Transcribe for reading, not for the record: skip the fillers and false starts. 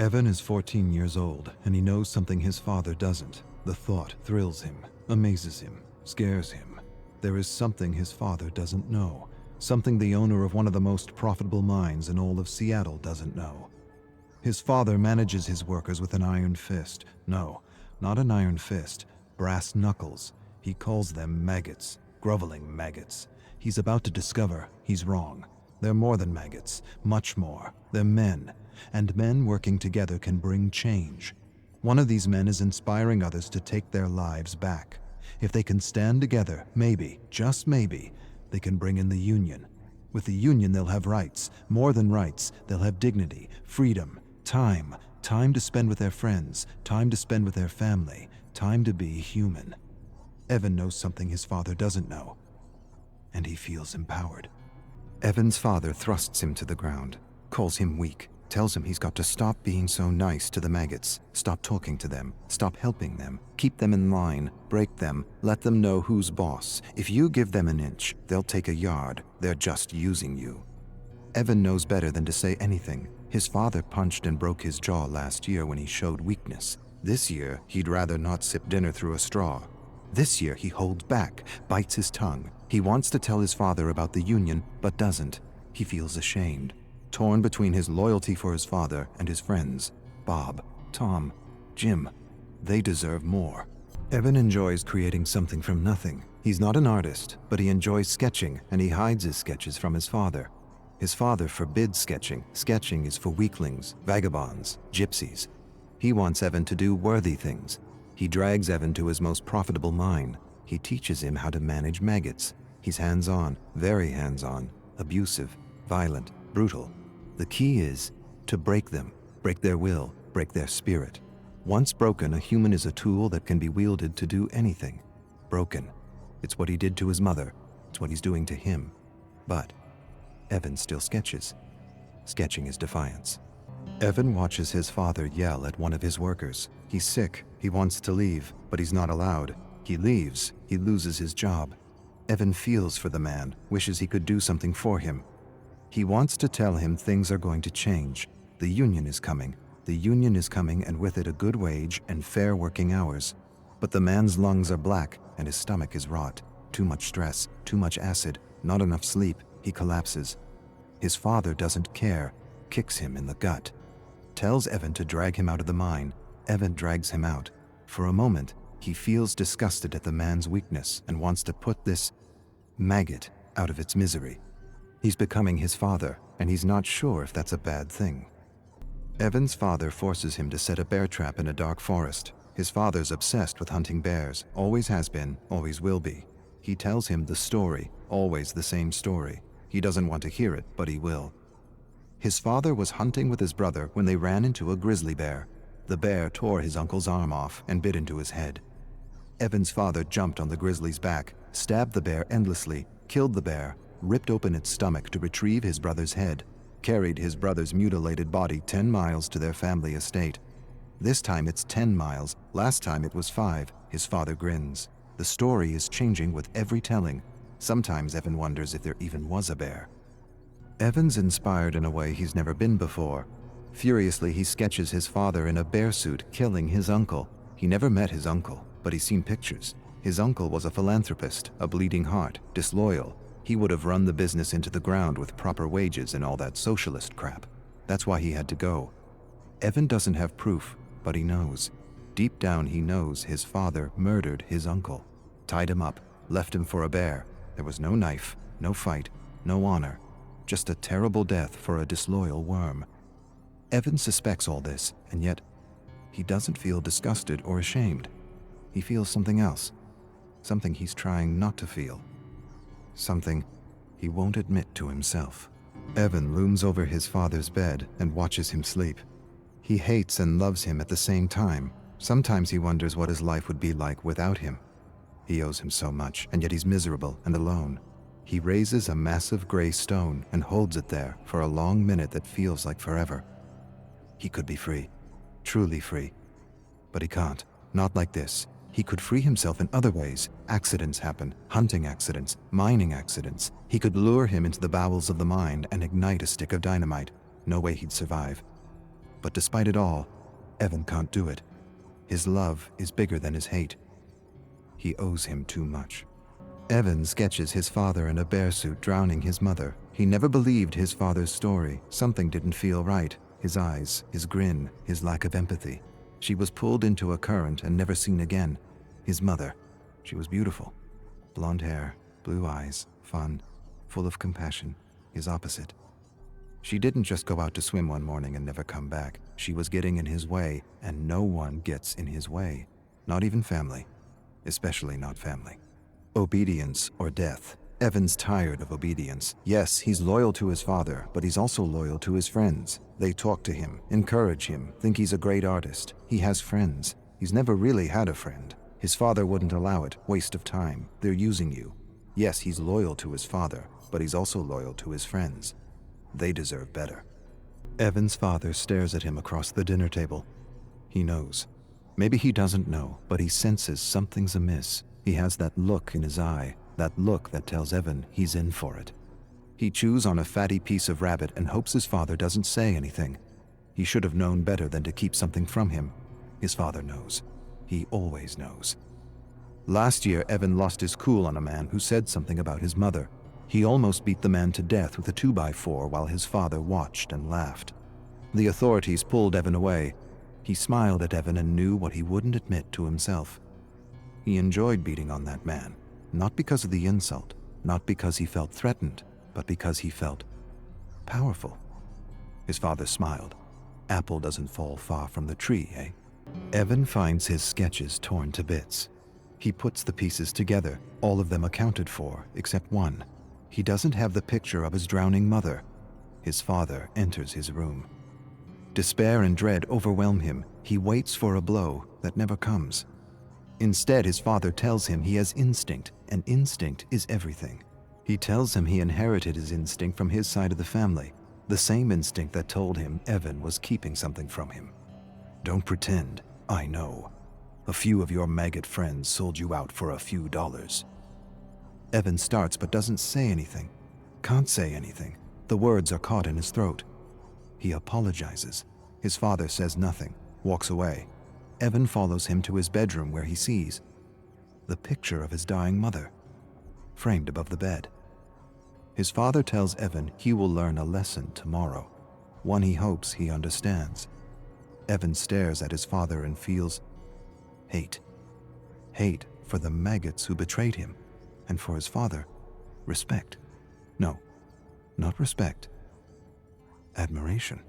Evan is 14 years old, and he knows something his father doesn't. The thought thrills him, amazes him, scares him. There is something his father doesn't know, something the owner of one of the most profitable mines in all of Seattle doesn't know. His father manages his workers with an iron fist. No, not an iron fist, brass knuckles. He calls them maggots, groveling maggots. He's about to discover he's wrong. They're more than maggots, much more. They're men, and men working together can bring change. One of these men is inspiring others to take their lives back. If they can stand together, maybe, just maybe, they can bring in the union. With the union, they'll have rights. More than rights, they'll have dignity, freedom, time to spend with their friends, time to spend with their family, time to be human. Evan knows something his father doesn't know, and he feels empowered. Evan's father thrusts him to the ground, calls him weak, tells him he's got to stop being so nice to the maggots, stop talking to them, stop helping them, keep them in line, break them, let them know who's boss. If you give them an inch, they'll take a yard. They're just using you. Evan knows better than to say anything. His father punched and broke his jaw last year when he showed weakness. This year, he'd rather not sip dinner through a straw. This year, he holds back, bites his tongue. He wants to tell his father about the union, but doesn't. He feels ashamed, torn between his loyalty for his father and his friends. Bob, Tom, Jim, they deserve more. Evan enjoys creating something from nothing. He's not an artist, but he enjoys sketching, and he hides his sketches from his father. His father forbids sketching. Sketching is for weaklings, vagabonds, gypsies. He wants Evan to do worthy things. He drags Evan to his most profitable mine. He teaches him how to manage maggots. He's hands-on, very hands-on, abusive, violent, brutal. The key is to break them, break their will, break their spirit. Once broken, a human is a tool that can be wielded to do anything. Broken. It's what he did to his mother. It's what he's doing to him. But Evan still sketches. Sketching is defiance. Evan watches his father yell at one of his workers. He's sick. He wants to leave, but he's not allowed. He leaves. He loses his job. Evan feels for the man, wishes he could do something for him. He wants to tell him things are going to change. The union is coming. The union is coming, and with it a good wage and fair working hours. But the man's lungs are black and his stomach is rot. Too much stress, too much acid, not enough sleep. He collapses. His father doesn't care, kicks him in the gut. Tells Evan to drag him out of the mine. Evan drags him out. For a moment, he feels disgusted at the man's weakness and wants to put this maggot out of its misery. He's becoming his father, and he's not sure if that's a bad thing. Evan's father forces him to set a bear trap in a dark forest. His father's obsessed with hunting bears, always has been, always will be. He tells him the story, always the same story. He doesn't want to hear it, but he will. His father was hunting with his brother when they ran into a grizzly bear. The bear tore his uncle's arm off and bit into his head. Evan's father jumped on the grizzly's back, stabbed the bear endlessly, killed the bear, ripped open its stomach to retrieve his brother's head, carried his brother's mutilated body 10 miles to their family estate. This time it's 10 miles, last time it was 5, his father grins. The story is changing with every telling. Sometimes Evan wonders if there even was a bear. Evan's inspired in a way he's never been before. Furiously, he sketches his father in a bear suit killing his uncle. He never met his uncle, but he's seen pictures. His uncle was a philanthropist, a bleeding heart, disloyal. He would have run the business into the ground with proper wages and all that socialist crap. That's why he had to go. Evan doesn't have proof, but he knows. Deep down he knows his father murdered his uncle. Tied him up, left him for a bear. There was no knife, no fight, no honor. Just a terrible death for a disloyal worm. Evan suspects all this, and yet he doesn't feel disgusted or ashamed. He feels something else. Something he's trying not to feel. Something he won't admit to himself. Evan looms over his father's bed and watches him sleep. He hates and loves him at the same time. Sometimes he wonders what his life would be like without him. He owes him so much, and yet he's miserable and alone. He raises a massive gray stone and holds it there for a long minute that feels like forever. He could be free, truly free. But he can't, not like this. He could free himself in other ways. Accidents happen, hunting accidents, mining accidents. He could lure him into the bowels of the mine and ignite a stick of dynamite. No way he'd survive. But despite it all, Evan can't do it. His love is bigger than his hate. He owes him too much. Evan sketches his father in a bear suit drowning his mother. He never believed his father's story. Something didn't feel right. His eyes, his grin, his lack of empathy. She was pulled into a current and never seen again. His mother. She was beautiful. Blonde hair, blue eyes, fun, full of compassion. His opposite. She didn't just go out to swim one morning and never come back. She was getting in his way, and no one gets in his way. Not even family. Especially not family. Obedience or death. Evan's tired of obedience. Yes, he's loyal to his father, but he's also loyal to his friends. They talk to him, encourage him, think he's a great artist. He has friends. He's never really had a friend. His father wouldn't allow it. Waste of time. They're using you. Yes, he's loyal to his father, but he's also loyal to his friends. They deserve better. Evan's father stares at him across the dinner table. He knows. Maybe he doesn't know, but he senses something's amiss. He has that look in his eye, that look that tells Evan he's in for it. He chews on a fatty piece of rabbit and hopes his father doesn't say anything. He should have known better than to keep something from him. His father knows. He always knows. Last year, Evan lost his cool on a man who said something about his mother. He almost beat the man to death with a 2x4 while his father watched and laughed. The authorities pulled Evan away. He smiled at Evan and knew what he wouldn't admit to himself. He enjoyed beating on that man, not because of the insult, not because he felt threatened, but because he felt powerful. His father smiled. Apple doesn't fall far from the tree, eh? Evan finds his sketches torn to bits. He puts the pieces together, all of them accounted for, except one. He doesn't have the picture of his drowning mother. His father enters his room. Despair and dread overwhelm him. He waits for a blow that never comes. Instead, his father tells him he has instinct, and instinct is everything. He tells him he inherited his instinct from his side of the family, the same instinct that told him Evan was keeping something from him. Don't pretend, I know. A few of your maggot friends sold you out for a few dollars. Evan starts but doesn't say anything. Can't say anything. The words are caught in his throat. He apologizes. His father says nothing, walks away. Evan follows him to his bedroom where he sees the picture of his dying mother, framed above the bed. His father tells Evan he will learn a lesson tomorrow, one he hopes he understands. Evan stares at his father and feels hate. Hate for the maggots who betrayed him, and for his father, respect. No, not respect. Admiration.